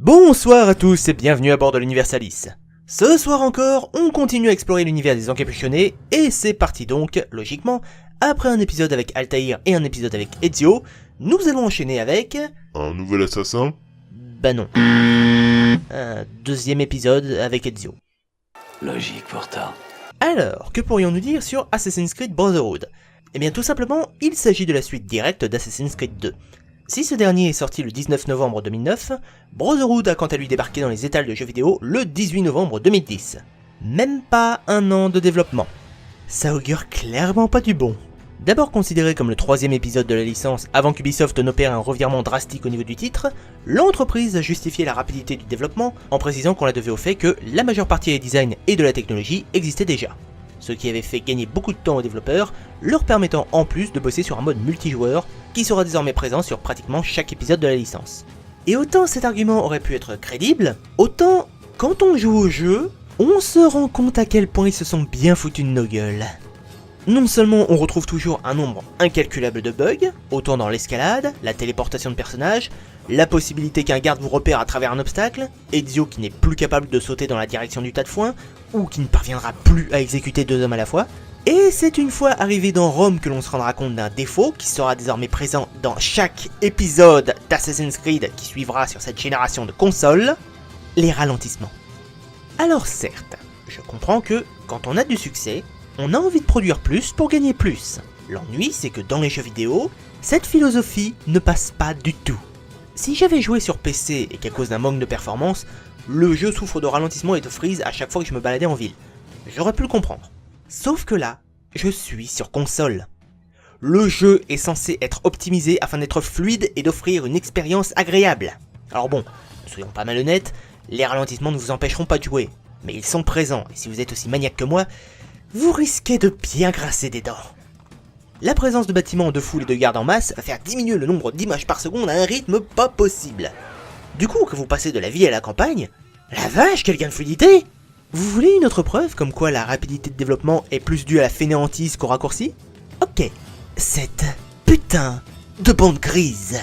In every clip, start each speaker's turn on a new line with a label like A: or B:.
A: Bonsoir à tous et bienvenue à bord de l'Universalis. Ce soir encore, on continue à explorer l'univers des Encapuchonnés, et c'est parti donc, logiquement, après un épisode avec Altaïr et un épisode avec Ezio, nous allons enchaîner avec...
B: Un nouvel assassin?
A: Bah non. Un deuxième épisode avec Ezio.
C: Logique pourtant.
A: Alors, que pourrions-nous dire sur Assassin's Creed Brotherhood? Eh bien tout simplement, il s'agit de la suite directe d'Assassin's Creed 2. Si ce dernier est sorti le 19 novembre 2009, Brotherhood a quant à lui débarqué dans les étals de jeux vidéo le 18 novembre 2010. Même pas un an de développement. Ça augure clairement pas du bon. D'abord considéré comme le troisième épisode de la licence avant qu'Ubisoft n'opère un revirement drastique au niveau du titre, l'entreprise a justifié la rapidité du développement en précisant qu'on la devait au fait que la majeure partie des designs et de la technologie existaient déjà. Ce qui avait fait gagner beaucoup de temps aux développeurs, leur permettant en plus de bosser sur un mode multijoueur qui sera désormais présent sur pratiquement chaque épisode de la licence. Et autant cet argument aurait pu être crédible, autant quand on joue au jeu, on se rend compte à quel point ils se sont bien foutus de nos gueules. Non seulement on retrouve toujours un nombre incalculable de bugs, autant dans l'escalade, la téléportation de personnages, la possibilité qu'un garde vous repère à travers un obstacle, Ezio qui n'est plus capable de sauter dans la direction du tas de foin, ou qui ne parviendra plus à exécuter deux hommes à la fois, et c'est une fois arrivé dans Rome que l'on se rendra compte d'un défaut qui sera désormais présent dans chaque épisode d'Assassin's Creed qui suivra sur cette génération de consoles, les ralentissements. Alors certes, je comprends que quand on a du succès, on a envie de produire plus pour gagner plus. L'ennui, c'est que dans les jeux vidéo, cette philosophie ne passe pas du tout. Si j'avais joué sur PC et qu'à cause d'un manque de performance, le jeu souffre de ralentissement et de freeze à chaque fois que je me baladais en ville, j'aurais pu le comprendre. Sauf que là, je suis sur console. Le jeu est censé être optimisé afin d'être fluide et d'offrir une expérience agréable. Alors bon, soyons pas malhonnêtes, les ralentissements ne vous empêcheront pas de jouer, mais ils sont présents, et si vous êtes aussi maniaque que moi, vous risquez de bien grincer des dents. La présence de bâtiments, de foules et de gardes en masse va faire diminuer le nombre d'images par seconde à un rythme pas possible. Du coup, que vous passez de la ville à la campagne, la vache, quel gain de fluidité! Vous voulez une autre preuve comme quoi la rapidité de développement est plus due à la fainéantise qu'au raccourci? Ok, cette putain de bande grise.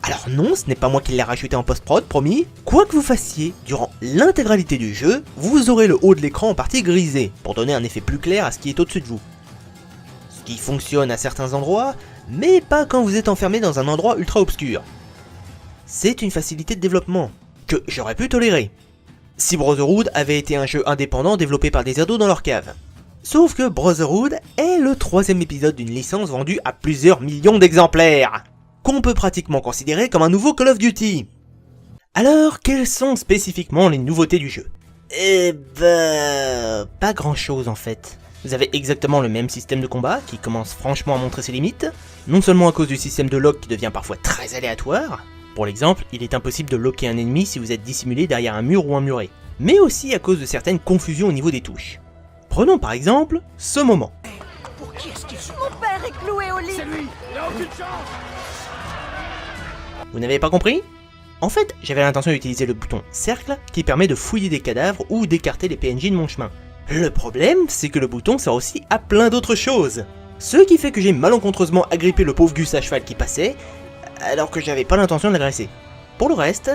A: Alors non, ce n'est pas moi qui l'ai rajouté en post-prod, promis. Quoi que vous fassiez, durant l'intégralité du jeu, vous aurez le haut de l'écran en partie grisé, pour donner un effet plus clair à ce qui est au-dessus de vous. Ce qui fonctionne à certains endroits, mais pas quand vous êtes enfermé dans un endroit ultra obscur. C'est une facilité de développement, que j'aurais pu tolérer, si Brotherhood avait été un jeu indépendant développé par des ados dans leur cave. Sauf que Brotherhood est le troisième épisode d'une licence vendue à plusieurs millions d'exemplaires, qu'on peut pratiquement considérer comme un nouveau Call of Duty. Alors, quelles sont spécifiquement les nouveautés du jeu? Eh ben... pas grand chose en fait. Vous avez exactement le même système de combat, qui commence franchement à montrer ses limites, non seulement à cause du système de lock qui devient parfois très aléatoire. Pour l'exemple, il est impossible de locker un ennemi si vous êtes dissimulé derrière un mur ou un muret, mais aussi à cause de certaines confusions au niveau des touches. Prenons par exemple ce moment.
D: Pour qui est-ce qu'il se... Mon père est cloué au lit.
E: C'est lui. Il a aucune chance.
A: Vous n'avez pas compris? En fait, j'avais l'intention d'utiliser le bouton cercle qui permet de fouiller des cadavres ou d'écarter les PNJ de mon chemin. Le problème, c'est que le bouton sert aussi à plein d'autres choses. Ce qui fait que j'ai malencontreusement agrippé le pauvre Gus à cheval qui passait, alors que j'avais pas l'intention de l'agresser. Pour le reste,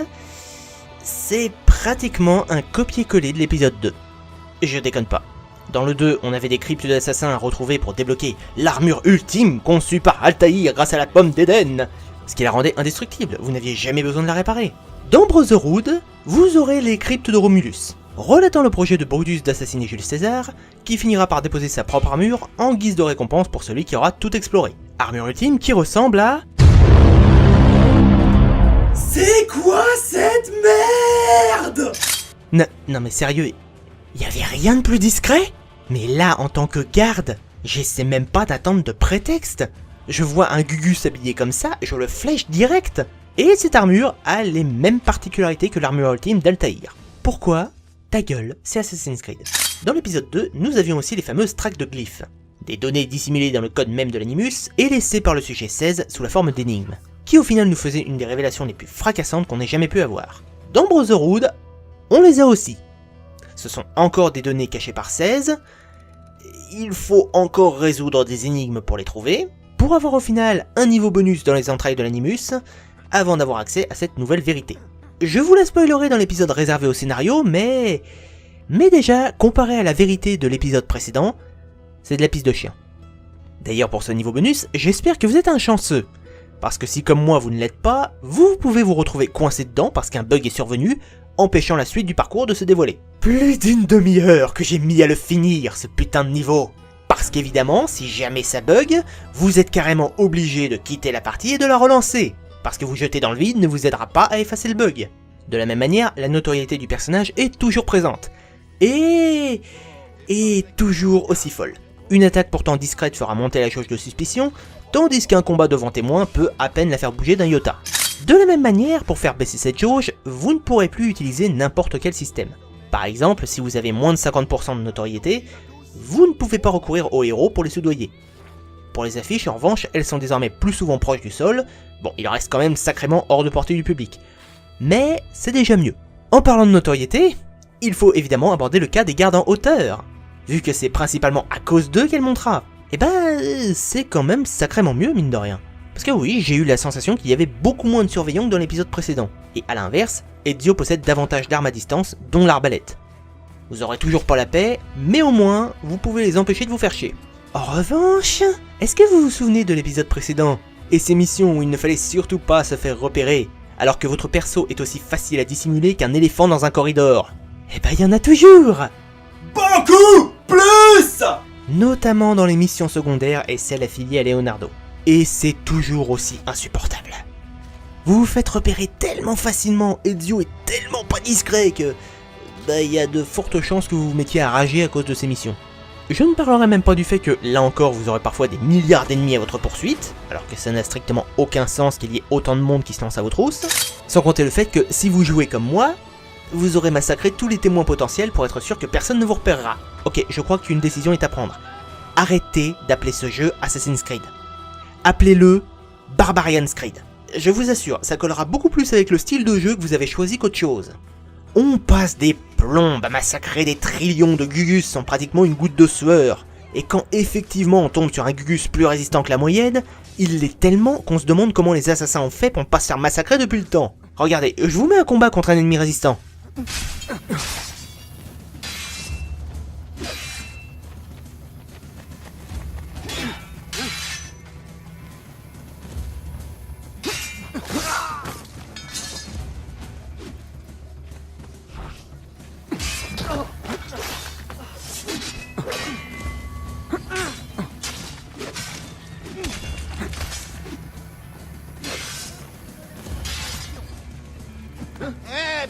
A: c'est pratiquement un copier-coller de l'épisode 2. Je déconne pas. Dans le 2, on avait des cryptes d'assassins à retrouver pour débloquer l'armure ultime conçue par Altaïr grâce à la pomme d'Éden, ce qui la rendait indestructible, vous n'aviez jamais besoin de la réparer. Dans Brotherhood, vous aurez les cryptes de Romulus, relatant le projet de Brutus d'assassiner Jules César, qui finira par déposer sa propre armure en guise de récompense pour celui qui aura tout exploré. Armure ultime qui ressemble à... C'est quoi cette merde? Non mais sérieux, y'avait rien de plus discret? Mais là, en tant que garde, j'essaie même pas d'attendre de prétexte. Je vois un Gugus habillé comme ça, je le flèche direct. Et cette armure a les mêmes particularités que l'armure ultime d'Altaïr. Pourquoi? Ta gueule, c'est Assassin's Creed. Dans l'épisode 2, nous avions aussi les fameuses tracks de glyphes. Des données dissimulées dans le code même de l'Animus et laissées par le sujet 16 sous la forme d'énigmes, qui au final nous faisait une des révélations les plus fracassantes qu'on ait jamais pu avoir. Dans Brotherhood, on les a aussi. Ce sont encore des données cachées par 16, il faut encore résoudre des énigmes pour les trouver, pour avoir au final un niveau bonus dans les entrailles de l'Animus, avant d'avoir accès à cette nouvelle vérité. Je vous la spoilerai dans l'épisode réservé au scénario, mais déjà, comparé à la vérité de l'épisode précédent, c'est de la pisse de chien. D'ailleurs pour ce niveau bonus, j'espère que vous êtes un chanceux. Parce que si comme moi vous ne l'êtes pas, vous pouvez vous retrouver coincé dedans parce qu'un bug est survenu, empêchant la suite du parcours de se dévoiler. Plus d'une demi-heure que j'ai mis à le finir, ce putain de niveau. Parce qu'évidemment, si jamais ça bug, vous êtes carrément obligé de quitter la partie et de la relancer. Parce que vous jeter dans le vide ne vous aidera pas à effacer le bug. De la même manière, la notoriété du personnage est toujours présente. Et toujours aussi folle. Une attaque pourtant discrète fera monter la jauge de suspicion, tandis qu'un combat devant témoin peut à peine la faire bouger d'un iota. De la même manière, pour faire baisser cette jauge, vous ne pourrez plus utiliser n'importe quel système. Par exemple, si vous avez moins de 50% de notoriété, vous ne pouvez pas recourir aux héros pour les soudoyer. Pour les affiches, en revanche, elles sont désormais plus souvent proches du sol, bon, il reste quand même sacrément hors de portée du public. Mais c'est déjà mieux. En parlant de notoriété, il faut évidemment aborder le cas des gardes en hauteur. Vu que c'est principalement à cause d'eux qu'elle montera. Et c'est quand même sacrément mieux mine de rien. Parce que oui, j'ai eu la sensation qu'il y avait beaucoup moins de surveillants que dans l'épisode précédent. Et à l'inverse, Ezio possède davantage d'armes à distance, dont l'arbalète. Vous aurez toujours pas la paix, mais au moins, vous pouvez les empêcher de vous faire chier. En revanche, est-ce que vous vous souvenez de l'épisode précédent et ces missions où il ne fallait surtout pas se faire repérer, alors que votre perso est aussi facile à dissimuler qu'un éléphant dans un corridor? Il y en a toujours!
B: Beaucoup plus!
A: Notamment dans les missions secondaires et celles affiliées à Leonardo. Et c'est toujours aussi insupportable. Vous vous faites repérer tellement facilement, Ezio est tellement pas discret que... il y a de fortes chances que vous vous mettiez à rager à cause de ces missions. Je ne parlerai même pas du fait que, là encore, vous aurez parfois des milliards d'ennemis à votre poursuite, alors que ça n'a strictement aucun sens qu'il y ait autant de monde qui se lance à vos trousses, sans compter le fait que, si vous jouez comme moi, vous aurez massacré tous les témoins potentiels pour être sûr que personne ne vous repérera. Ok, je crois qu'une décision est à prendre. Arrêtez d'appeler ce jeu Assassin's Creed. Appelez-le Barbarian's Creed. Je vous assure, ça collera beaucoup plus avec le style de jeu que vous avez choisi qu'autre chose. On passe des plombes à massacrer des trillions de Gugus sans pratiquement une goutte de sueur. Et quand effectivement on tombe sur un Gugus plus résistant que la moyenne, il l'est tellement qu'on se demande comment les assassins ont fait pour ne pas se faire massacrer depuis le temps. Regardez, je vous mets un combat contre un ennemi résistant.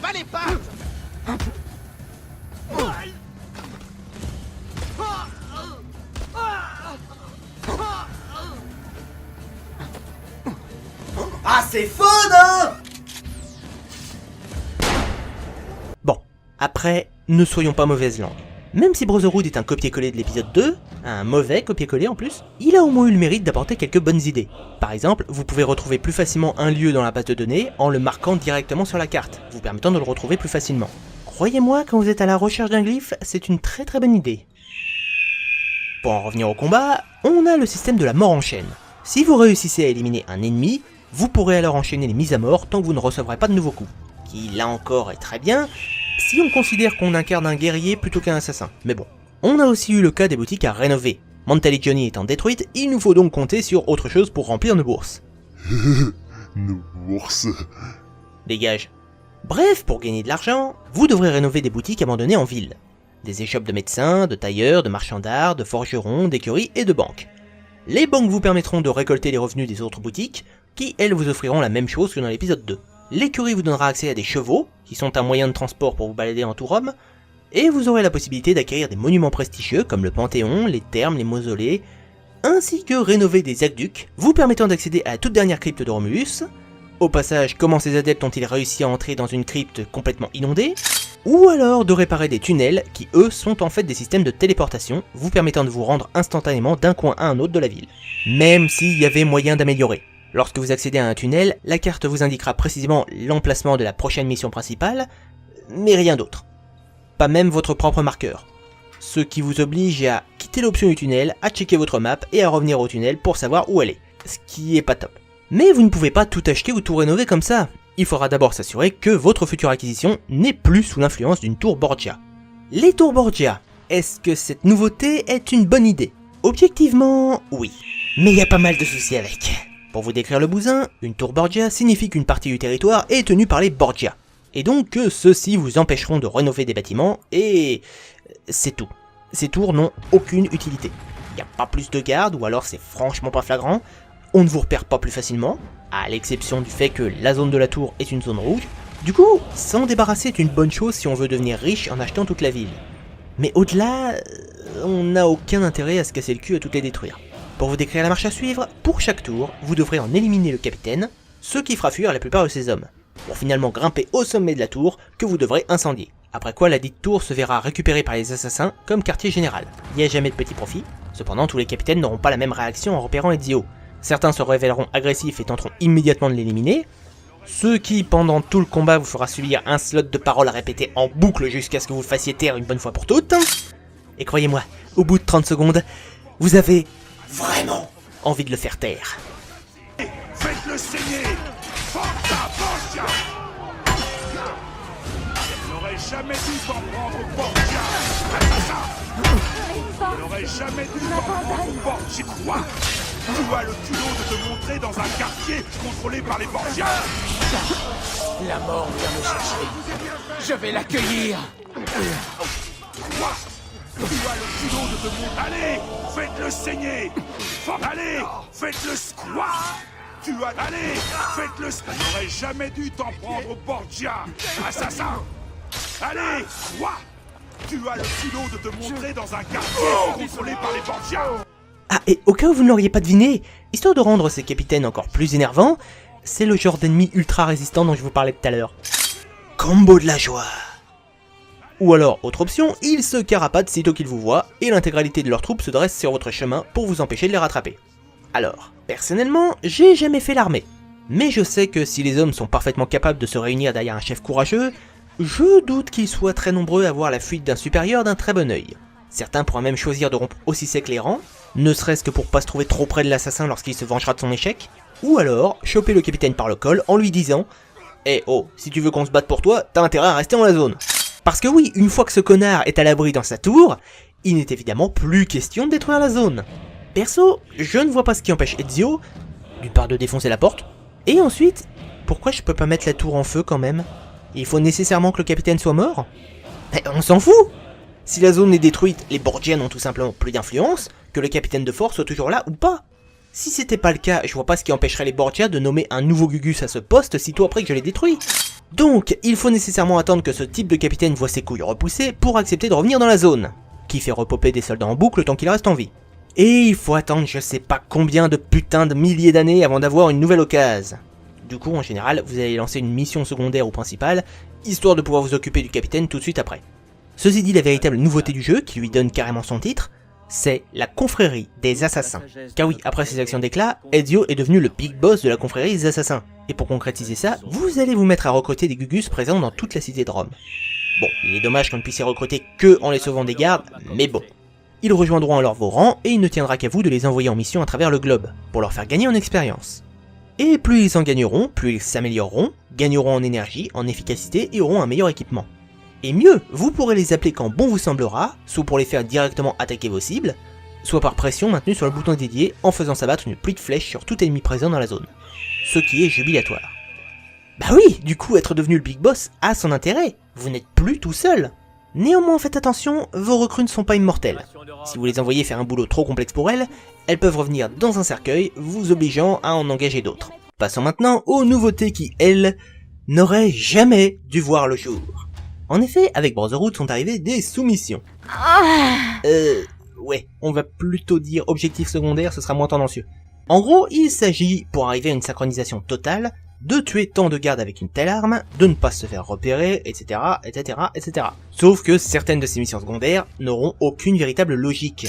B: Bas les pattes! Ah, c'est fun, hein!
A: Bon, après, ne soyons pas mauvaise langue. Même si Brotherhood est un copier-coller de l'épisode 2, un mauvais copier-coller en plus, il a au moins eu le mérite d'apporter quelques bonnes idées. Par exemple, vous pouvez retrouver plus facilement un lieu dans la base de données en le marquant directement sur la carte, vous permettant de le retrouver plus facilement. Croyez-moi, quand vous êtes à la recherche d'un glyphe, c'est une très bonne idée. Pour en revenir au combat, on a le système de la mort en chaîne. Si vous réussissez à éliminer un ennemi, vous pourrez alors enchaîner les mises à mort tant que vous ne recevrez pas de nouveaux coups. Qui là encore est très bien, si on considère qu'on incarne un guerrier plutôt qu'un assassin. Mais bon, on a aussi eu le cas des boutiques à rénover. Montaligioni étant détruite, il nous faut donc compter sur autre chose pour remplir nos bourses.
E: Nos bourses.
A: Dégage. Bref, pour gagner de l'argent, vous devrez rénover des boutiques abandonnées en ville. Des échoppes de médecins, de tailleurs, de marchands d'art, de forgerons, d'écuries et de banques. Les banques vous permettront de récolter les revenus des autres boutiques, qui elles vous offriront la même chose que dans l'épisode 2. L'écurie vous donnera accès à des chevaux, qui sont un moyen de transport pour vous balader en tout Rome, et vous aurez la possibilité d'acquérir des monuments prestigieux comme le Panthéon, les thermes, les mausolées, ainsi que rénover des aqueducs, vous permettant d'accéder à la toute dernière crypte de Romulus. Au passage, comment ces adeptes ont-ils réussi à entrer dans une crypte complètement inondée? Ou alors de réparer des tunnels qui eux sont en fait des systèmes de téléportation, vous permettant de vous rendre instantanément d'un coin à un autre de la ville. Même s'il y avait moyen d'améliorer. Lorsque vous accédez à un tunnel, la carte vous indiquera précisément l'emplacement de la prochaine mission principale, mais rien d'autre. Pas même votre propre marqueur. Ce qui vous oblige à quitter l'option du tunnel, à checker votre map et à revenir au tunnel pour savoir où elle est. Ce qui est pas top. Mais vous ne pouvez pas tout acheter ou tout rénover comme ça. il faudra d'abord s'assurer que votre future acquisition n'est plus sous l'influence d'une tour Borgia. Les tours Borgia, est-ce que cette nouveauté est une bonne idée? Objectivement, oui. Mais il y a pas mal de soucis avec. Pour vous décrire le bousin, une tour Borgia signifie qu'une partie du territoire est tenue par les Borgia. Et donc que ceux-ci vous empêcheront de rénover des bâtiments, et c'est tout. Ces tours n'ont aucune utilité. Il n'y a pas plus de gardes, ou alors c'est franchement pas flagrant. On ne vous repère pas plus facilement, à l'exception du fait que la zone de la tour est une zone rouge. Du coup, s'en débarrasser est une bonne chose si on veut devenir riche en achetant toute la ville. Mais au-delà, on n'a aucun intérêt à se casser le cul à toutes les détruire. Pour vous décrire la marche à suivre, pour chaque tour, vous devrez en éliminer le capitaine, ce qui fera fuir la plupart de ses hommes, pour finalement grimper au sommet de la tour que vous devrez incendier. Après quoi la dite tour se verra récupérée par les assassins comme quartier général. Il n'y a jamais de petit profit, cependant tous les capitaines n'auront pas la même réaction en repérant Ezio. Certains se révéleront agressifs et tenteront immédiatement de l'éliminer, ce qui pendant tout le combat vous fera subir un slot de paroles à répéter en boucle jusqu'à ce que vous le fassiez taire une bonne fois pour toutes. Et croyez-moi, au bout de 30 secondes, vous avez vraiment envie de le faire taire.
F: Faites-le saigner! Forza Borgia! Elle n'aurait jamais dû s'en prendre au Borgia! Assassin! Elle n'aurait jamais dû s'en prendre au Borgia! Quoi? Tu as le culot de te montrer dans un quartier contrôlé par les Borgia!
G: La mort vient me chercher. Je vais l'accueillir.
F: Quoi? Tu as le culot de te montrer... Allez! Faites-le saigner! Allez! Faites-le squat! Allez! Faites-le... Elle n'aurait jamais dû t'en prendre au Borgia! Assassin! Allez! Quoi? Tu as le culot de te montrer dans un quartier contrôlé par les Borgia!
A: Ah, et au cas où vous ne l'auriez pas deviné, histoire de rendre ces capitaines encore plus énervants, c'est le genre d'ennemi ultra résistant dont je vous parlais tout à l'heure. Combo de la joie! Ou alors, autre option, ils se carapatent sitôt qu'ils vous voient, et l'intégralité de leurs troupes se dresse sur votre chemin pour vous empêcher de les rattraper. Alors, personnellement, j'ai jamais fait l'armée, mais je sais que si les hommes sont parfaitement capables de se réunir derrière un chef courageux, je doute qu'ils soient très nombreux à voir la fuite d'un supérieur d'un très bon œil. Certains pourraient même choisir de rompre aussi sec les rangs, ne serait-ce que pour pas se trouver trop près de l'assassin lorsqu'il se vengera de son échec, ou alors choper le capitaine par le col en lui disant « Eh oh, si tu veux qu'on se batte pour toi, t'as intérêt à rester dans la zone ». Parce que oui, une fois que ce connard est à l'abri dans sa tour, il n'est évidemment plus question de détruire la zone. Perso, je ne vois pas ce qui empêche Ezio, d'une part de défoncer la porte, et ensuite, pourquoi je peux pas mettre la tour en feu quand même? Il faut nécessairement que le capitaine soit mort? Mais on s'en fout! Si la zone est détruite, les Borgiens n'ont tout simplement plus d'influence, que le capitaine de force soit toujours là ou pas. Si c'était pas le cas, je vois pas ce qui empêcherait les Borgia de nommer un nouveau Gugus à ce poste sitôt après que je l'ai détruit. Donc, il faut nécessairement attendre que ce type de capitaine voit ses couilles repoussées pour accepter de revenir dans la zone, qui fait repopper des soldats en boucle tant qu'il reste en vie. Et il faut attendre je sais pas combien de putains de milliers d'années avant d'avoir une nouvelle occasion. Du coup, en général, vous allez lancer une mission secondaire ou principale, histoire de pouvoir vous occuper du capitaine tout de suite après. Ceci dit, la véritable nouveauté du jeu, qui lui donne carrément son titre, c'est la confrérie des assassins. Car oui, après ses actions d'éclat, Ezio est devenu le big boss de la confrérie des assassins. Et pour concrétiser ça, vous allez vous mettre à recruter des Gugus présents dans toute la cité de Rome. Bon, il est dommage qu'on ne puisse les recruter que en les sauvant des gardes, mais bon. Ils rejoindront alors vos rangs et il ne tiendra qu'à vous de les envoyer en mission à travers le globe, pour leur faire gagner en expérience. Et plus ils en gagneront, plus ils s'amélioreront, gagneront en énergie, en efficacité et auront un meilleur équipement. Et mieux, vous pourrez les appeler quand bon vous semblera, soit pour les faire directement attaquer vos cibles, soit par pression maintenue sur le bouton dédié en faisant s'abattre une pluie de flèches sur tout ennemi présent dans la zone. Ce qui est jubilatoire. Bah oui, du coup être devenu le big boss a son intérêt, vous n'êtes plus tout seul. Néanmoins faites attention, vos recrues ne sont pas immortelles. Si vous les envoyez faire un boulot trop complexe pour elles peuvent revenir dans un cercueil, vous obligeant à en engager d'autres. Passons maintenant aux nouveautés qui, elles, n'auraient jamais dû voir le jour. En effet, avec Brotherhood sont arrivées des soumissions. Ouais, on va plutôt dire objectif secondaire, ce sera moins tendancieux. En gros, il s'agit, pour arriver à une synchronisation totale, de tuer tant de gardes avec une telle arme, de ne pas se faire repérer, etc., etc., etc. Sauf que certaines de ces missions secondaires n'auront aucune véritable logique.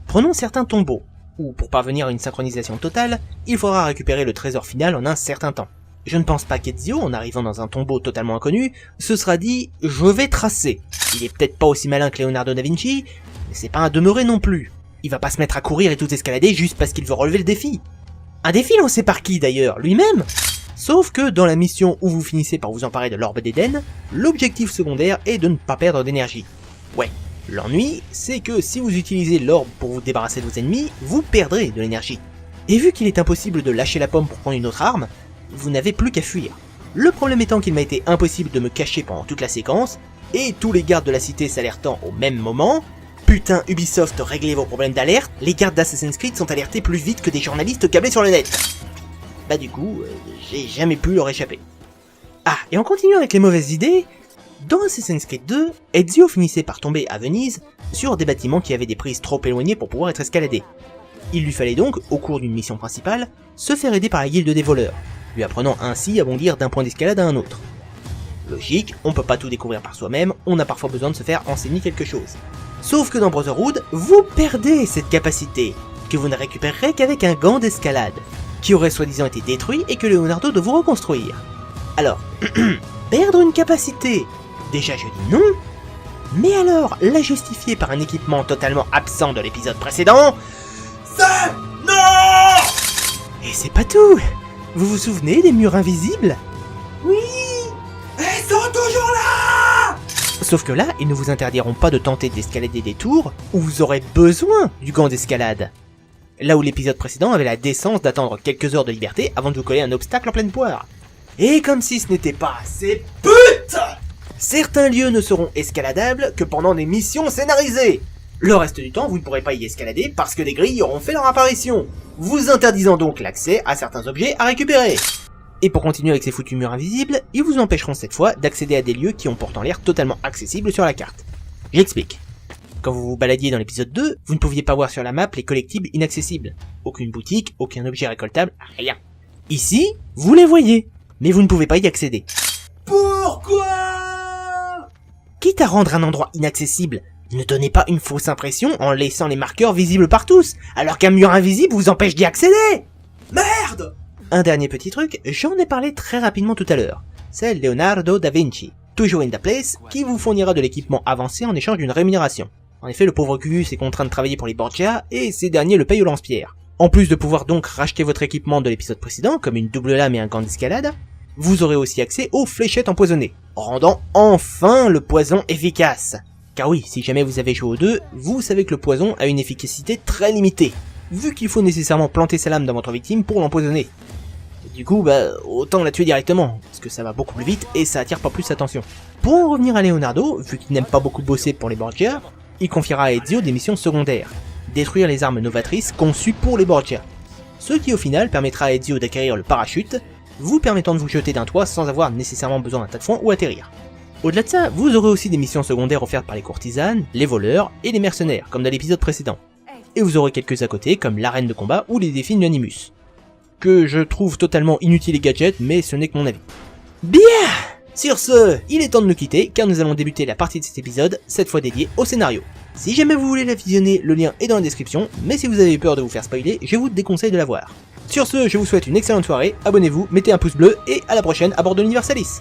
A: Prenons certains tombeaux, où pour parvenir à une synchronisation totale, il faudra récupérer le trésor final en un certain temps. Je ne pense pas qu'Ezio, en arrivant dans un tombeau totalement inconnu, se sera dit « je vais tracer ». Il est peut-être pas aussi malin que Leonardo da Vinci, mais c'est pas un demeuré non plus. Il va pas se mettre à courir et tout escalader juste parce qu'il veut relever le défi. Un défi lancé par qui d'ailleurs? Lui-même? Sauf que dans la mission où vous finissez par vous emparer de l'orbe d'Eden, l'objectif secondaire est de ne pas perdre d'énergie. Ouais, l'ennui, c'est que si vous utilisez l'orbe pour vous débarrasser de vos ennemis, vous perdrez de l'énergie. Et vu qu'il est impossible de lâcher la pomme pour prendre une autre arme, vous n'avez plus qu'à fuir. Le problème étant qu'il m'a été impossible de me cacher pendant toute la séquence, et tous les gardes de la cité s'alertant au même moment. Putain, Ubisoft, réglez vos problèmes d'alerte, les gardes d'Assassin's Creed sont alertés plus vite que des journalistes câblés sur le net. Bah du coup, j'ai jamais pu leur échapper. Ah, et en continuant avec les mauvaises idées, dans Assassin's Creed 2, Ezio finissait par tomber à Venise sur des bâtiments qui avaient des prises trop éloignées pour pouvoir être escaladés. Il lui fallait donc, au cours d'une mission principale, se faire aider par la guilde des voleurs, lui apprenant ainsi à bondir d'un point d'escalade à un autre. Logique, on peut pas tout découvrir par soi-même, on a parfois besoin de se faire enseigner quelque chose. Sauf que dans Brotherhood, vous perdez cette capacité, que vous ne récupérerez qu'avec un gant d'escalade, qui aurait soi-disant été détruit et que Leonardo doit vous reconstruire. Alors, perdre une capacité, déjà je dis non, mais alors la justifier par un équipement totalement absent de l'épisode précédent,
B: C'est... Non!
A: et c'est pas tout. Vous vous souvenez des murs invisibles?
B: Oui! Ils sont toujours là!
A: Sauf que là, ils ne vous interdiront pas de tenter d'escalader des tours où vous aurez besoin du gant d'escalade. Là où l'épisode précédent avait la décence d'attendre quelques heures de liberté avant de vous coller un obstacle en pleine poire. Et comme si ce n'était pas assez,
B: Putain!
A: certains lieux ne seront escaladables que pendant des missions scénarisées. Le reste du temps, vous ne pourrez pas y escalader parce que des grilles auront fait leur apparition, vous interdisant donc l'accès à certains objets à récupérer. Et pour continuer avec ces foutus murs invisibles, ils vous empêcheront cette fois d'accéder à des lieux qui ont pourtant l'air totalement accessibles sur la carte. J'explique. Quand vous vous baladiez dans l'épisode 2, vous ne pouviez pas voir sur la map les collectibles inaccessibles. Aucune boutique, aucun objet récoltable, rien. Ici, vous les voyez, mais vous ne pouvez pas y accéder.
B: Pourquoi?
A: Quitte à rendre un endroit inaccessible, ne donnez pas une fausse impression en laissant les marqueurs visibles par tous, alors qu'un mur invisible vous empêche d'y accéder.
B: Merde!
A: Un dernier petit truc, j'en ai parlé très rapidement tout à l'heure. C'est Leonardo da Vinci, toujours in the place, qui vous fournira de l'équipement avancé en échange d'une rémunération. En effet, le pauvre Gus est contraint de travailler pour les Borgia, et ces derniers le payent au lance-pierre. En plus de pouvoir donc racheter votre équipement de l'épisode précédent, comme une double lame et un gant d'escalade, vous aurez aussi accès aux fléchettes empoisonnées, rendant enfin le poison efficace. Car oui, si jamais vous avez joué aux deux, vous savez que le poison a une efficacité très limitée, vu qu'il faut nécessairement planter sa lame dans votre victime pour l'empoisonner. Du coup, autant la tuer directement, parce que ça va beaucoup plus vite et ça attire pas plus l'attention. Pour en revenir à Leonardo, vu qu'il n'aime pas beaucoup bosser pour les Borgia, il confiera à Ezio des missions secondaires, détruire les armes novatrices conçues pour les Borgia. Ce qui au final permettra à Ezio d'acquérir le parachute, vous permettant de vous jeter d'un toit sans avoir nécessairement besoin d'un tas de foin ou atterrir. Au-delà de ça, vous aurez aussi des missions secondaires offertes par les courtisanes, les voleurs et les mercenaires, comme dans l'épisode précédent. Et vous aurez quelques à côté, comme l'arène de combat ou les défis Anonymous. Que je trouve totalement inutile et gadget, mais ce n'est que mon avis. Bien! Sur ce, il est temps de nous quitter, car nous allons débuter la partie de cet épisode, cette fois dédiée au scénario. Si jamais vous voulez la visionner, le lien est dans la description, mais si vous avez peur de vous faire spoiler, je vous déconseille de la voir. Sur ce, je vous souhaite une excellente soirée, abonnez-vous, mettez un pouce bleu, et à la prochaine à bord de l'Universalis.